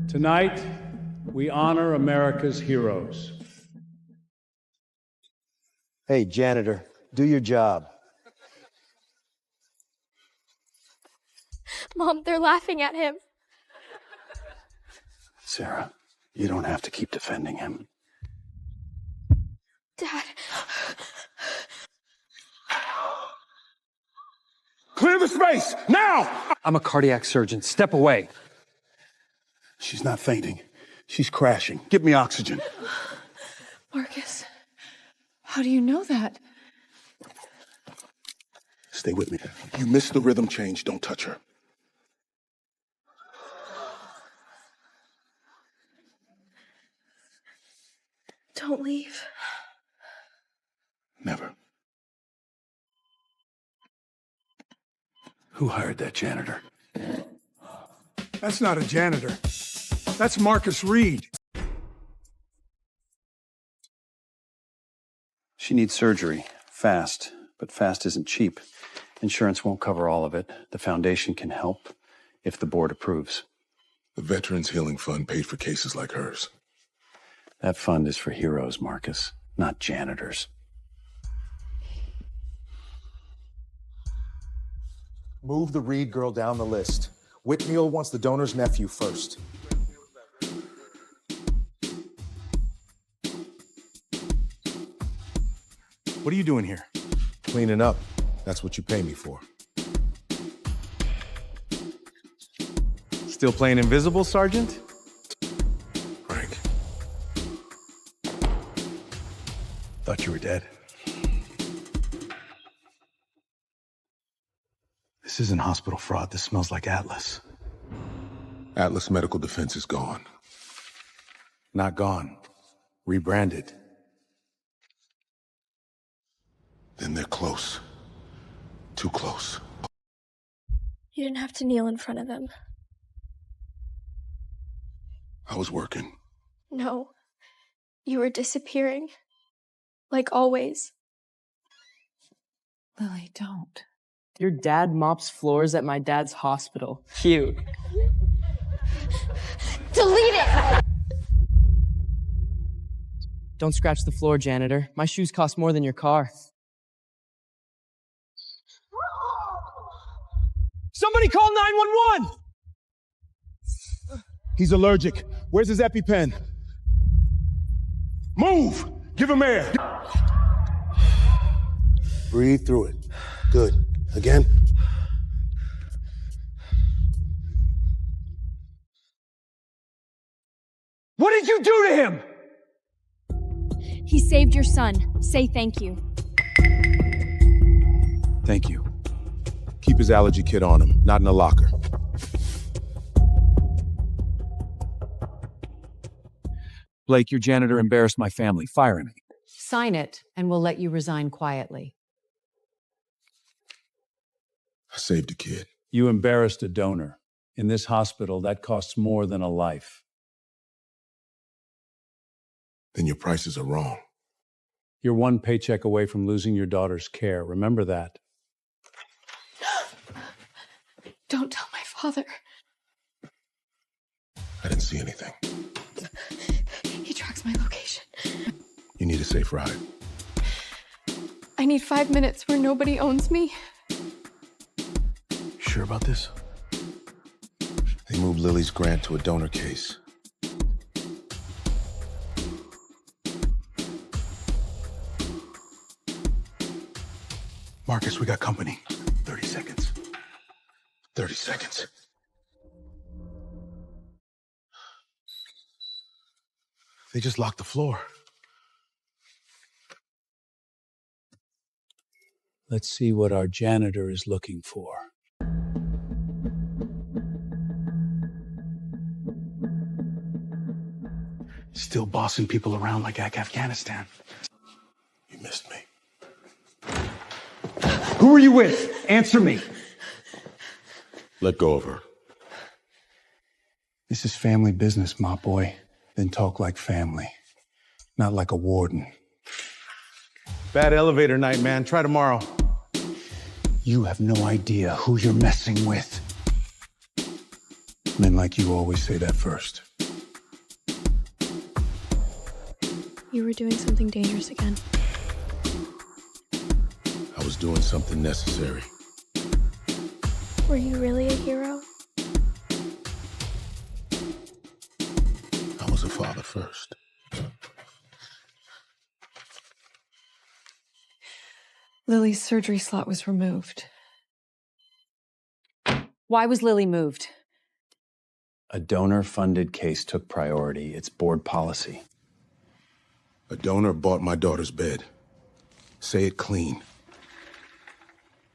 Tonight, we honor America's heroes. Hey, janitor, do your job. Mom, they're laughing at him. Sarah, you don't have to keep defending him. Dad. Clear the space, now! I'm a cardiac surgeon. Step away. She's not fainting. She's crashing. Get me oxygen. Marcus, how do you know that? Stay with me. You missed the rhythm change. Don't touch her. Don't leave. Never. Who hired that janitor? That's not a janitor. That's Marcus Reed. She needs surgery. Fast. But fast isn't cheap. Insurance won't cover all of it. The foundation can help if the board approves. The Veterans Healing Fund paid for cases like hers. That fund is for heroes, Marcus, not janitors. Move the Reed girl down the list. Whitfield wants the donor's nephew first. What are you doing here? Cleaning up. That's what you pay me for. Still playing invisible, Sergeant? Frank. Thought you were dead. This isn't hospital fraud. This smells like Atlas. Atlas Medical Defense is gone. Not gone. Rebranded. Then they're close. Too close. You didn't have to kneel in front of them. I was working. No. You were disappearing. Like always. Lily, don't. Your dad mops floors at my dad's hospital. Cute. Delete it! Don't scratch the floor, janitor. My shoes cost more than your car. Somebody call 911! He's allergic. Where's his EpiPen? Move! Give him air! Breathe through it. Good. Again. What did you do to him? He saved your son. Say thank you. Thank you. Keep his allergy kit on him, not in a locker. Blake, your janitor embarrassed my family. Fire him. Sign it, and we'll let you resign quietly. I saved a kid. You embarrassed a donor. In this hospital, that costs more than a life. Then your prices are wrong. You're one paycheck away from losing your daughter's care. Remember that. Don't tell my father. I didn't see anything. He tracks my location. You need a safe ride. I need 5 minutes where nobody owns me. Sure about this? They moved Lily's grant to a donor case. Marcus, we got company. 30 seconds. 30 seconds. They just locked the floor. Let's see what our janitor is looking for. Still bossing people around like Afghanistan. You missed me. Who are you with? Answer me. Let go of her. This is family business, my boy. Then talk like family, not like a warden. Bad elevator night, man. Try tomorrow. You have no idea who you're messing with. Men like you always say that first. you were doing something dangerous again. I was doing something necessary. Were you really a hero? I was a father first. Lily's surgery slot was removed. Why was Lily moved? A donor-funded case took priority. It's board policy. A donor bought my daughter's bed. Say it clean.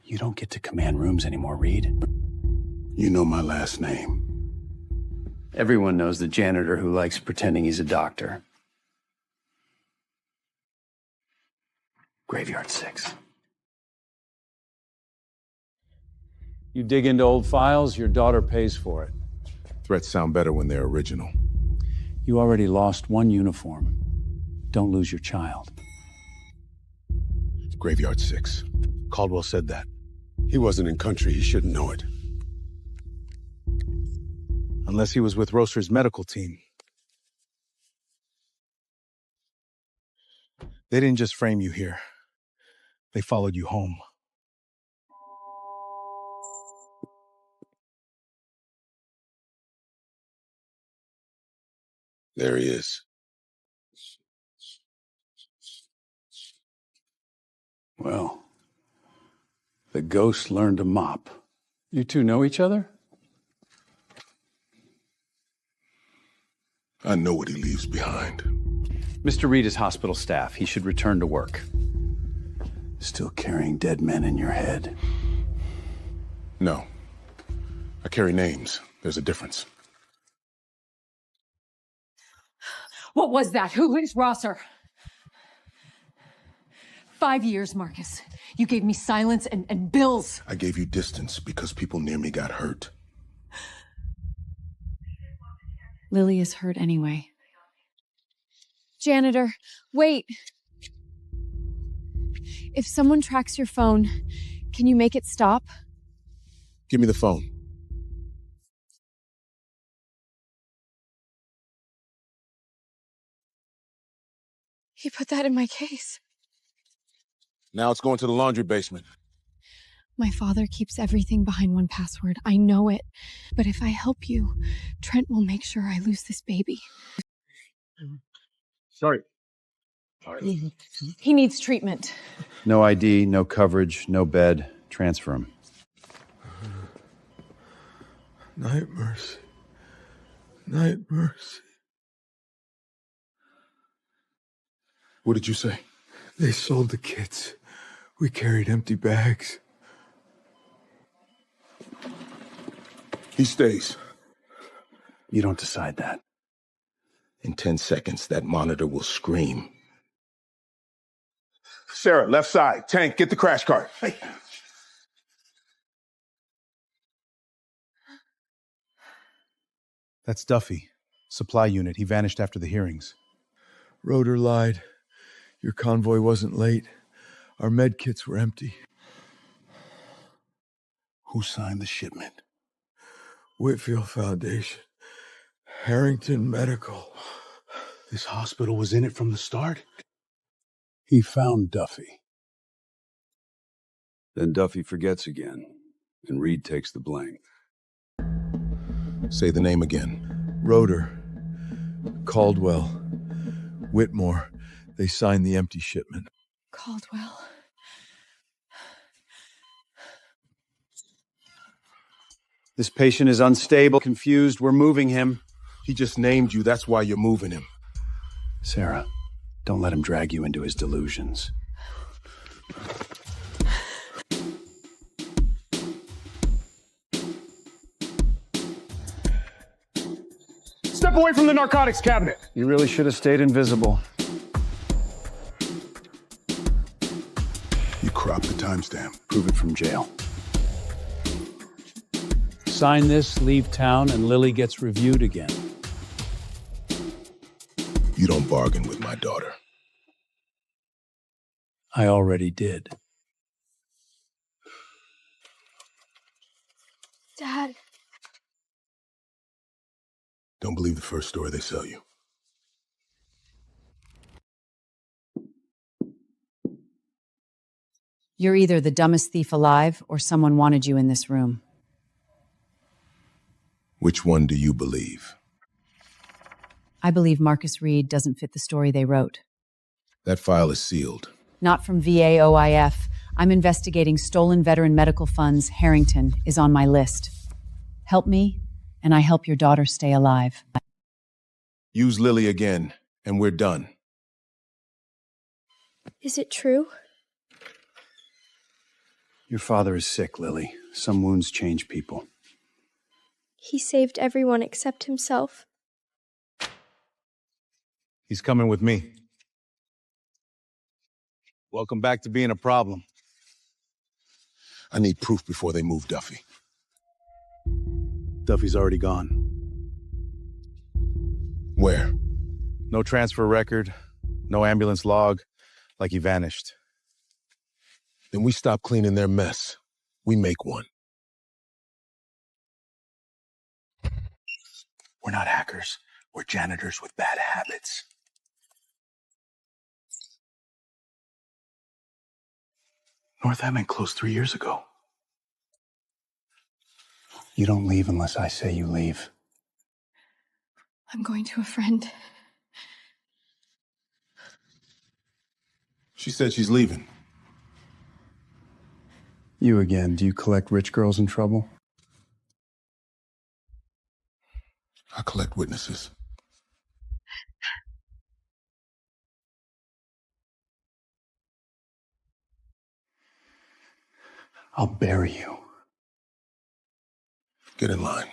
You don't get to command rooms anymore, Reed. You know my last name. Everyone knows the janitor who likes pretending he's a doctor. Graveyard 6. You dig into old files, your daughter pays for it. Threats sound better when they're original. You already lost one uniform. Don't lose your child. Graveyard 6. Caldwell said that. He wasn't in country, he shouldn't know it. Unless he was with Roser's medical team. They didn't just frame you here. They followed you home. There he is. Well, the ghost learned to mop. You two know each other? I know what he leaves behind. Mr. Reed is hospital staff. He should return to work. Still carrying dead men in your head. No. I carry names. There's a difference. What was that? Who is Rosser? 5 years, Marcus. You gave me silence and bills. I gave you distance because people near me got hurt. Lily is hurt anyway. Janitor, wait. If someone tracks your phone, can you make it stop? Give me the phone. He put that in my case. Now it's going to the laundry basement. My father keeps everything behind one password. I know it. But if I help you, Trent will make sure I lose this baby. Sorry. He needs treatment. No ID, no coverage, no bed. Transfer him. Night mercy. Night mercy. What did you say? They sold the kids. We carried empty bags. He stays. You don't decide that. In 10 seconds, that monitor will scream. Sarah, left side. Tank, get the crash cart. Hey. That's Duffy. Supply unit. He vanished after the hearings. Roeder lied. Your convoy wasn't late. Our med kits were empty. Who signed the shipment? Whitfield Foundation. Harrington Medical. This hospital was in it from the start? He found Duffy. Then Duffy forgets again, and Reed takes the blame. Say the name again. Roeder. Caldwell. Whitmore. They signed the empty shipment. Caldwell. This patient is unstable, confused. We're moving him. He just named you. That's why you're moving him. Sarah, don't let him drag you into his delusions. Step away from the narcotics cabinet. You really should have stayed invisible. You cropped the timestamp. Prove it from jail. Sign this, leave town, and Lily gets reviewed again. You don't bargain with my daughter. I already did. Dad. Don't believe the first story they sell you. You're either the dumbest thief alive or someone wanted you in this room. Which one do you believe? I believe Marcus Reed doesn't fit the story they wrote. That file is sealed. Not from VAOIF. I'm investigating stolen veteran medical funds. Harrington is on my list. Help me, and I help your daughter stay alive. Use Lily again, and we're done. Is it true? Your father is sick, Lily. Some wounds change people. He saved everyone except himself. He's coming with me. Welcome back to being a problem. I need proof before they move Duffy. Duffy's already gone. Where? No transfer record, no ambulance log, like he vanished. Then we stop cleaning their mess. We make one. We're not hackers. We're janitors with bad habits. Northampton closed 3 years ago. You don't leave unless I say you leave. I'm going to a friend. She said she's leaving. You again. Do you collect rich girls in trouble? I collect witnesses. I'll bury you. Get in line.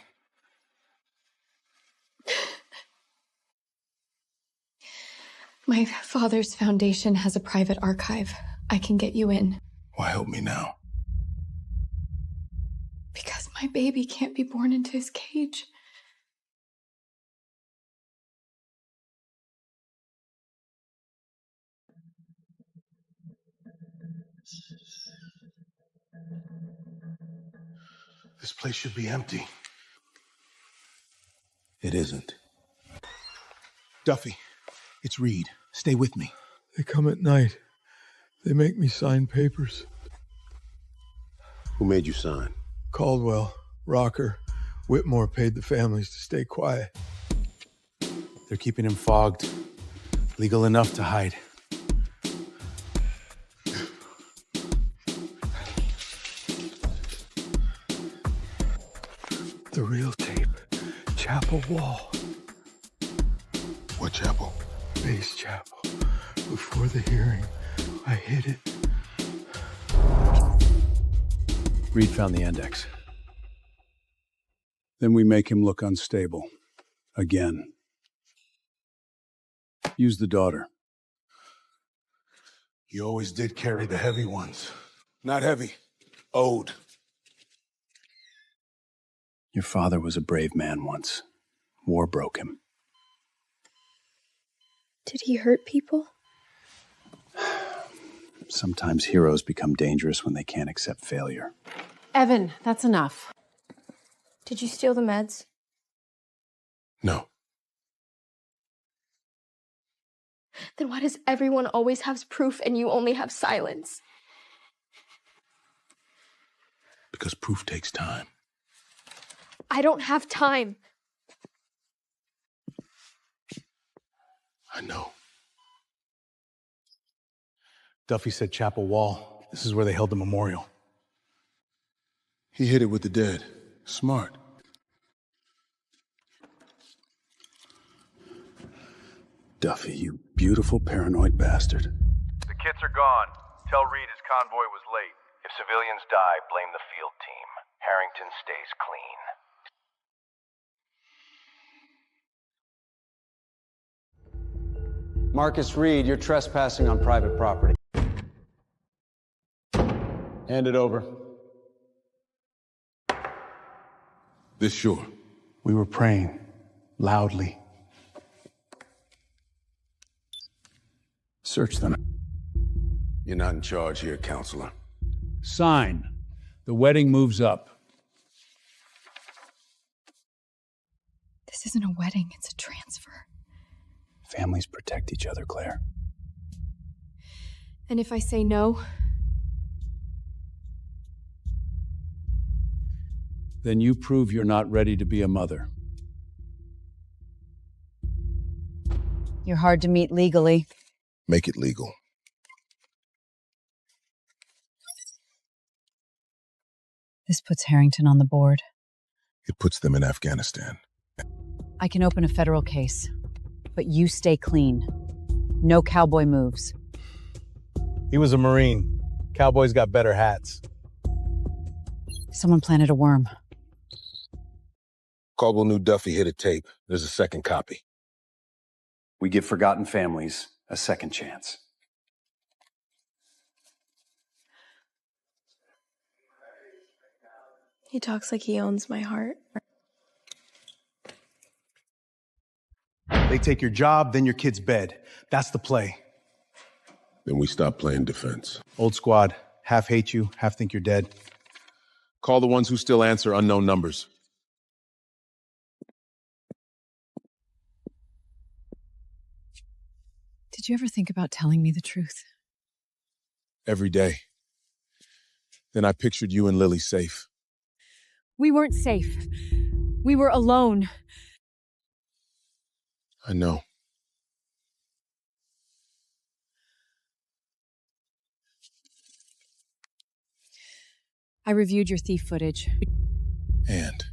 My father's foundation has a private archive. I can get you in. Why help me now? Because my baby can't be born into his cage. This place should be empty. It isn't. Duffy, it's Reed. Stay with me. They come at night. They make me sign papers. Who made you sign? Caldwell, Rocker, Whitmore paid the families to stay quiet. They're keeping him fogged. Legal enough to hide. The real tape. Chapel wall. What chapel? Base chapel. Before the hearing, I hid it. Reed found the index. Then we make him look unstable. Again. Use the daughter. You always did carry the heavy ones. Not heavy. Owed. Your father was a brave man once. War broke him. Did he hurt people? Sometimes heroes become dangerous when they can't accept failure. Evan, that's enough. Did you steal the meds? No. Then why does everyone always have proof and you only have silence? Because proof takes time. I don't have time. I know. Duffy said Chapel Wall. This is where they held the memorial. He hid it with the dead. Smart. Duffy, you beautiful paranoid bastard. The kits are gone. Tell Reed his convoy was late. If civilians die, blame the field team. Harrington stays clean. Marcus Reed, you're trespassing on private property. Hand it over. This sure. We were praying loudly. Search them. You're not in charge here, counselor. Sign. The wedding moves up. This isn't a wedding, it's a transfer. Families protect each other, Claire. And if I say no, Then you prove you're not ready to be a mother. You're hard to meet legally. Make it legal. This puts Harrington on the board. It puts them in Afghanistan. I can open a federal case, but you stay clean. No cowboy moves. He was a Marine. Cowboys got better hats. Someone planted a worm. Caldwell knew Duffy hit a tape. There's a second copy. We give forgotten families a second chance. He talks like he owns my heart. They take your job, then your kid's bed. That's the play. Then we stop playing defense. Old squad. Half hate you, half think you're dead. Call the ones who still answer unknown numbers. Did you ever think about telling me the truth? Every day. Then I pictured you and Lily safe. We weren't safe. We were alone. I know. I reviewed your thief footage. And?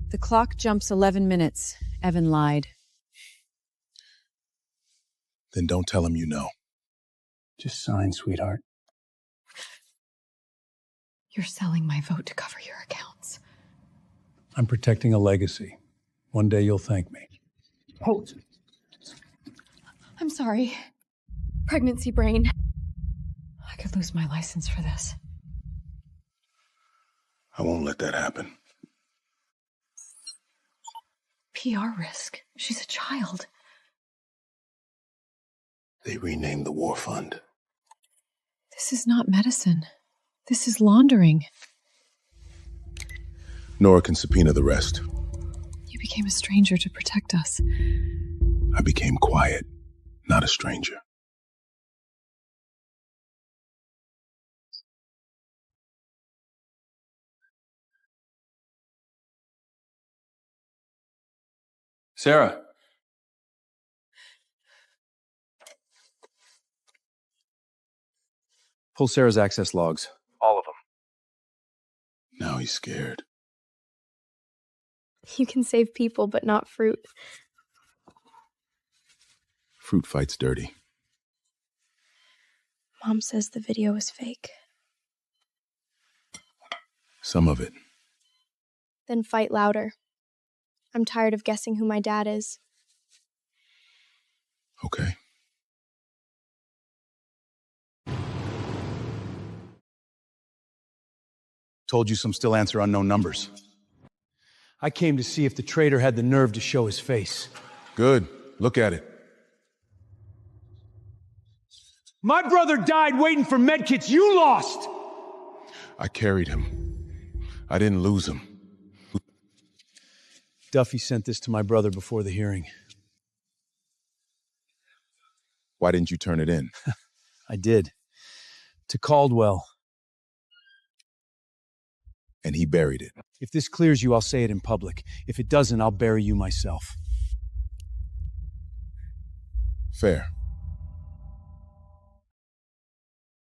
The clock jumps 11 minutes. Evan lied. Then don't tell him you know. Just sign, sweetheart. You're selling my vote to cover your accounts. I'm protecting a legacy. One day you'll thank me. Hold. I'm sorry. Pregnancy brain. I could lose my license for this. I won't let that happen. PR risk. She's a child. They renamed the war fund. This is not medicine. This is laundering. Nora can subpoena the rest. You became a stranger to protect us. I became quiet, not a stranger. Sarah. Pull Sarah's access logs. All of them. Now he's scared. You can save people, but not fruit. Fruit fights dirty. Mom says the video is fake. Some of it. Then fight louder. I'm tired of guessing who my dad is. Okay. Told you some still answer unknown numbers. I came to see if the traitor had the nerve to show his face. Good. Look at it. My brother died waiting for medkits. You lost! I carried him. I didn't lose him. Duffy sent this to my brother before the hearing. Why didn't you turn it in? I did. To Caldwell. And he buried it. If this clears you, I'll say it in public. If it doesn't, I'll bury you myself. Fair.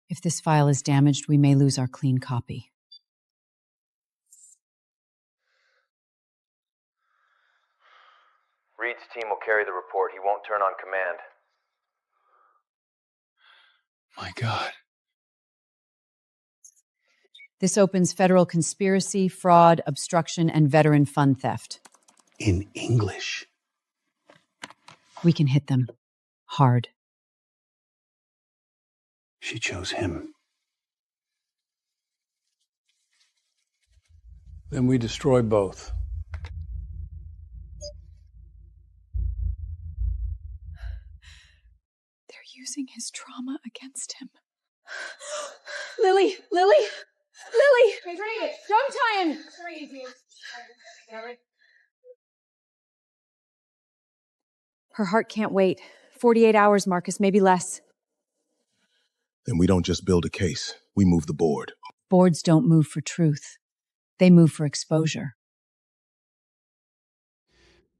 If this file is damaged, we may lose our clean copy. Reed's team will carry the report. He won't turn on command. My God. This opens federal conspiracy, fraud, obstruction, and veteran fund theft. In English. We can hit them. Hard. She chose him. Then we destroy both. They're using his trauma against him. Lily! Lily! Lily! Don't tie him! Her heart can't wait. 48 hours, Marcus, maybe less. Then we don't just build a case. We move the board. Boards don't move for truth. They move for exposure.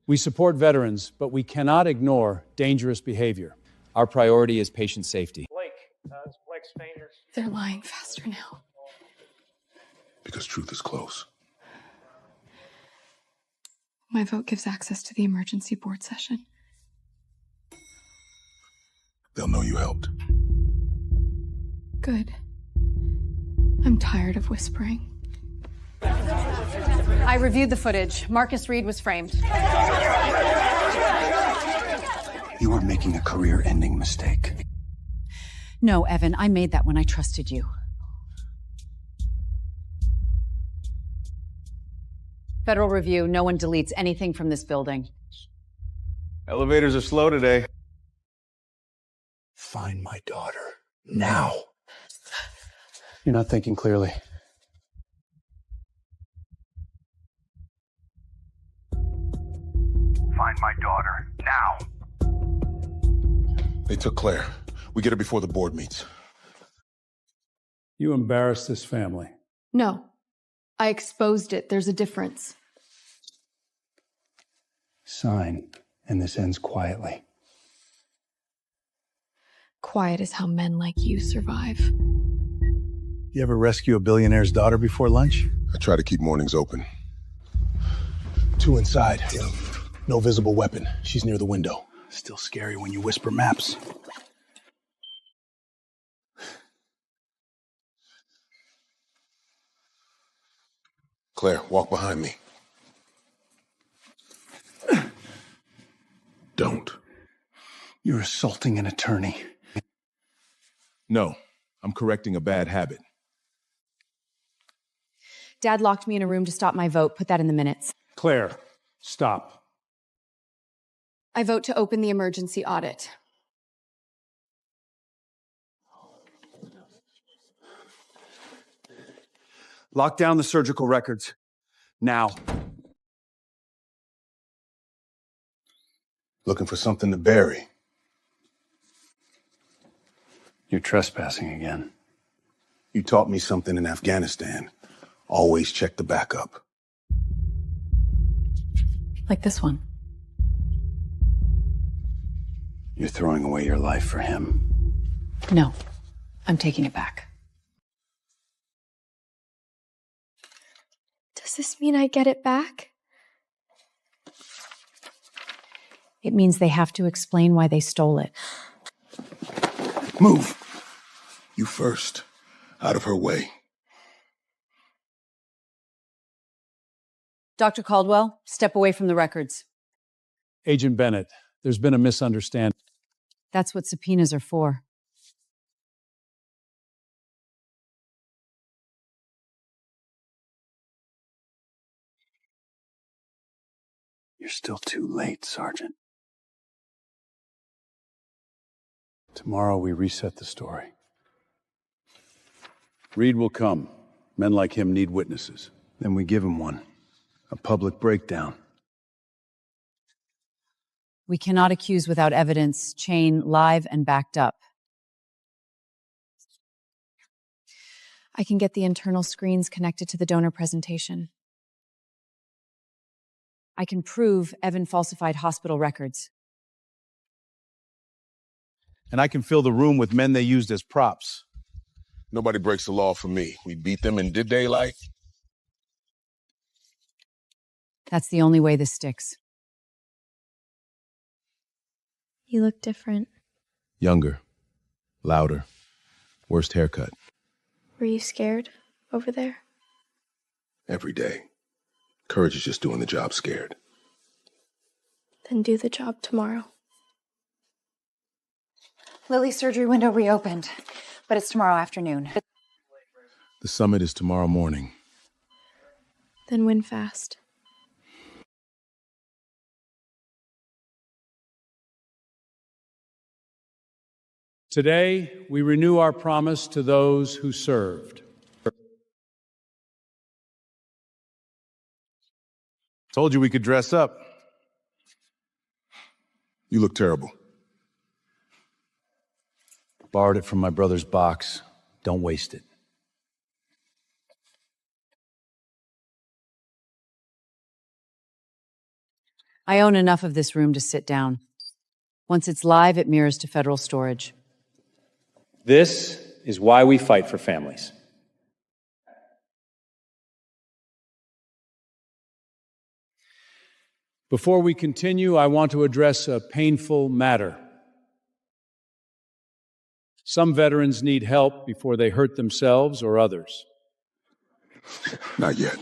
We support veterans, but we cannot ignore dangerous behavior. Our priority is patient safety. They're lying faster now. Because truth is close. My vote gives access to the emergency board session. They'll know you helped. Good. I'm tired of whispering. I reviewed the footage. Marcus Reed was framed. You are making a career-ending mistake. No, Evan, I made that when I trusted you. Federal review, no one deletes anything from this building. Elevators are slow today. Find my daughter. Now. You're not thinking clearly. Find my daughter, now. They took Claire. We get her before the board meets. You embarrassed this family. No. I exposed it. There's a difference. Sign, and this ends quietly. Quiet is how men like you survive. You ever rescue a billionaire's daughter before lunch? I try to keep mornings open. 2 inside. No visible weapon. She's near the window. Still scary when you whisper maps. Claire, walk behind me. Don't. You're assaulting an attorney. No, I'm correcting a bad habit. Dad locked me in a room to stop my vote. Put that in the minutes. Claire, stop. I vote to open the emergency audit. Lock down the surgical records. Now. Looking for something to bury. You're trespassing again. You taught me something in Afghanistan. Always check the backup. Like this one. You're throwing away your life for him. No, I'm taking it back. Does this mean I get it back? It means they have to explain why they stole it. Move. You first. Out of her way. Dr. Caldwell, step away from the records. Agent Bennett, there's been a misunderstanding. That's what subpoenas are for. You're still too late, Sergeant. Tomorrow we reset the story. Reed will come. Men like him need witnesses. Then we give him one. A public breakdown. We cannot accuse without evidence, chain live and backed up. I can get the internal screens connected to the donor presentation. I can prove Evan falsified hospital records. And I can fill the room with men they used as props. Nobody breaks the law for me. We beat them in did daylight. That's the only way this sticks. You look different. Younger. Louder. Worst haircut. Were you scared over there? Every day. Courage is just doing the job scared. Then do the job tomorrow. Lily's surgery window reopened, but it's tomorrow afternoon. The summit is tomorrow morning. Then win fast. Today, we renew our promise to those who served. Told you we could dress up. You look terrible. Borrowed it from my brother's box. Don't waste it. I own enough of this room to sit down. Once it's live, it mirrors to federal storage. This is why we fight for families. Before we continue, I want to address a painful matter. Some veterans need help before they hurt themselves or others. Not yet.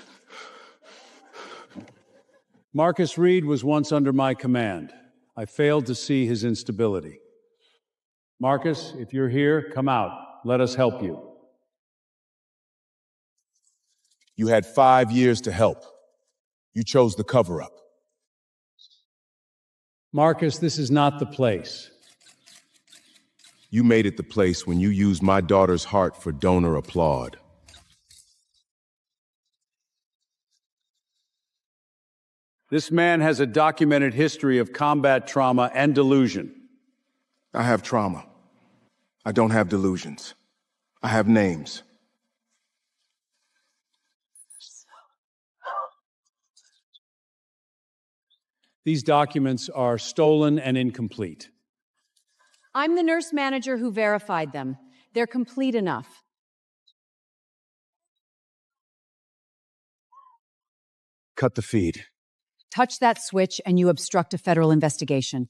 Marcus Reed was once under my command. I failed to see his instability. Marcus, if you're here, come out. Let us help you. You had 5 years to help. You chose the cover-up. Marcus, this is not the place. You made it the place when you used my daughter's heart for donor applaud. This man has a documented history of combat trauma and delusion. I have trauma. I don't have delusions. I have names. These documents are stolen and incomplete. I'm the nurse manager who verified them. They're complete enough. Cut the feed. Touch that switch and you obstruct a federal investigation.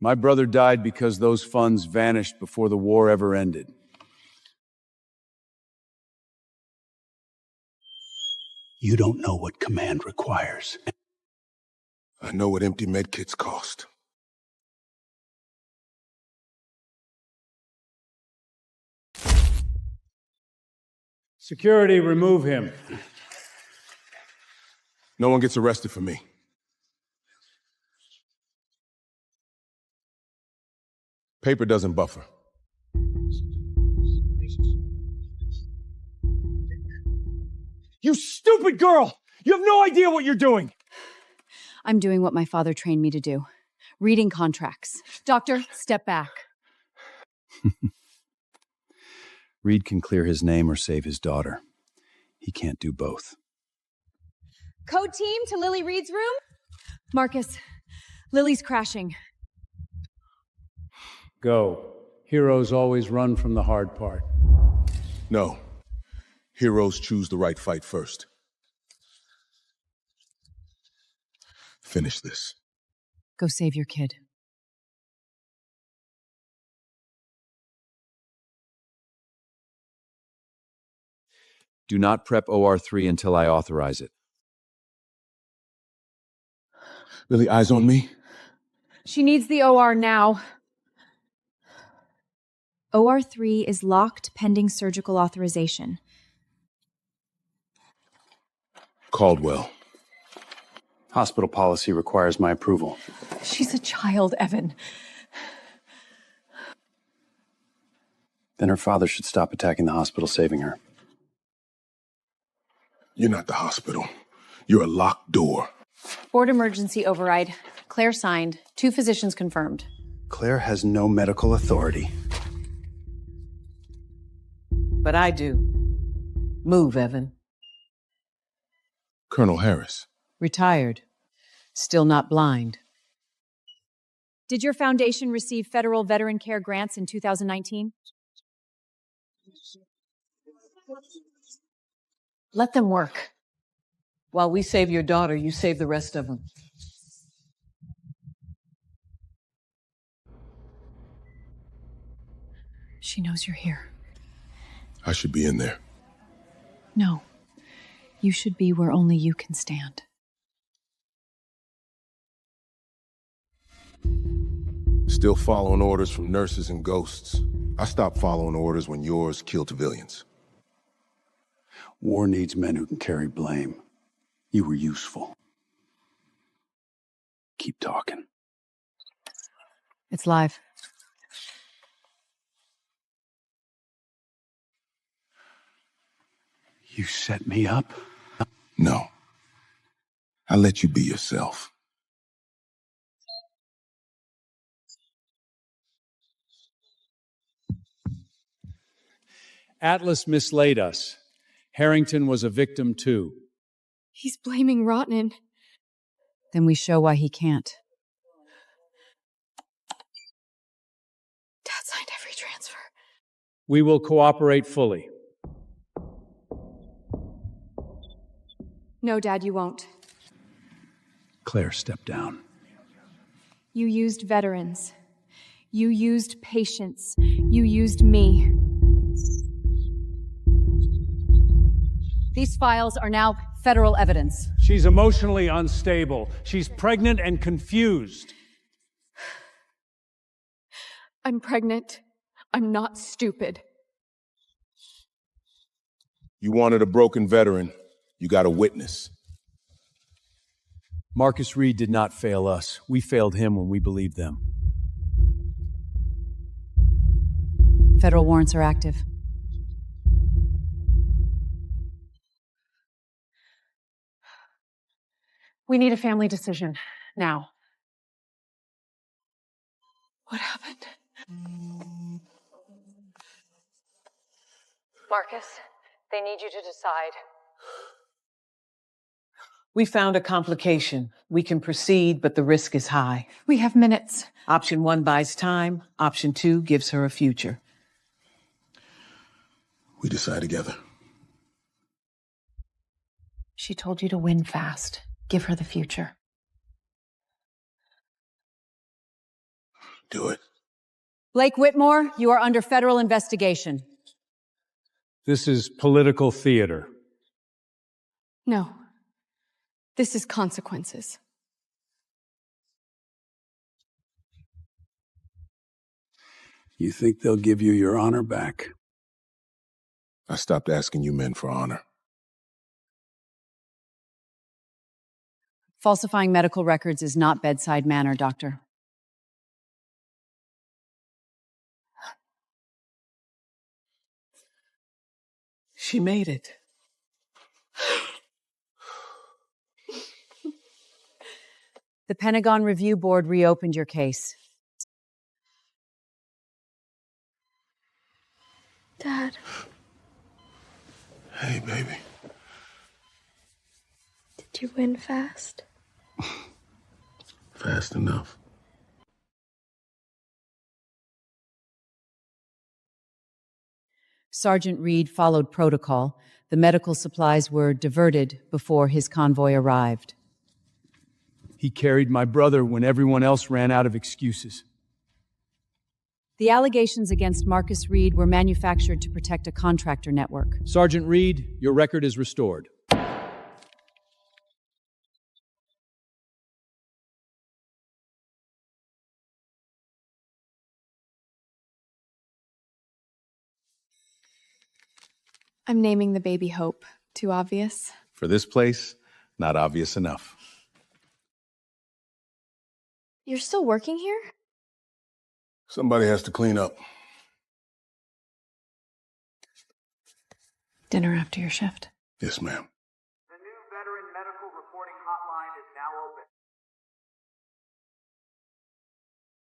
My brother died because those funds vanished before the war ever ended. You don't know what command requires. I know what empty medkits cost. Security, remove him. No one gets arrested for me. Paper doesn't buffer. You stupid girl! You have no idea what you're doing! I'm doing what my father trained me to do. Reading contracts. Doctor, step back. Reed can clear his name or save his daughter. He can't do both. Code team to Lily Reed's room? Marcus, Lily's crashing. Go. Heroes always run from the hard part. No. Heroes choose the right fight first. Finish this. Go save your kid. Do not prep OR3 until I authorize it. Lily, eyes on me? She needs the OR now. OR3 is locked pending surgical authorization. Caldwell. Hospital policy requires my approval. She's a child, Evan. Then her father should stop attacking the hospital, saving her. You're not the hospital. You're a locked door. Board emergency override. Claire signed. 2 physicians confirmed. Claire has no medical authority. But I do. Move, Evan. Colonel Harris. Retired. Still not blind. Did your foundation receive federal veteran care grants in 2019? Let them work. While we save your daughter, you save the rest of them. She knows you're here. I should be in there. No. You should be where only you can stand. Still following orders from nurses and ghosts. I stopped following orders when yours killed civilians. War needs men who can carry blame. You were useful. Keep talking. It's live. You set me up? No. I let you be yourself. Atlas mislaid us. Harrington was a victim too. He's blaming Rotnan. Then we show why he can't. Dad signed every transfer. We will cooperate fully. No, Dad, you won't. Claire, step down. You used veterans. You used patients. You used me. These files are now federal evidence. She's emotionally unstable. She's pregnant and confused. I'm pregnant. I'm not stupid. You wanted a broken veteran. You got a witness. Marcus Reed did not fail us. We failed him when we believed them. Federal warrants are active. We need a family decision, now. What happened? Marcus, they need you to decide. We found a complication. We can proceed, but the risk is high. We have minutes. Option 1 buys time. Option 2 gives her a future. We decide together. She told you to win fast. Give her the future. Do it. Blake Whitmore, you are under federal investigation. This is political theater. No. This is consequences. You think they'll give you your honor back? I stopped asking you men for honor. Falsifying medical records is not bedside manner, Doctor. She made it. The Pentagon Review Board reopened your case. Dad. Hey, baby. Did you win fast? Fast enough. Sergeant Reed followed protocol. The medical supplies were diverted before his convoy arrived. He carried my brother when everyone else ran out of excuses. The allegations against Marcus Reed were manufactured to protect a contractor network. Sergeant Reed, your record is restored. I'm naming the baby Hope. Too obvious? For this place, not obvious enough. You're still working here? Somebody has to clean up. Dinner after your shift. Yes, ma'am.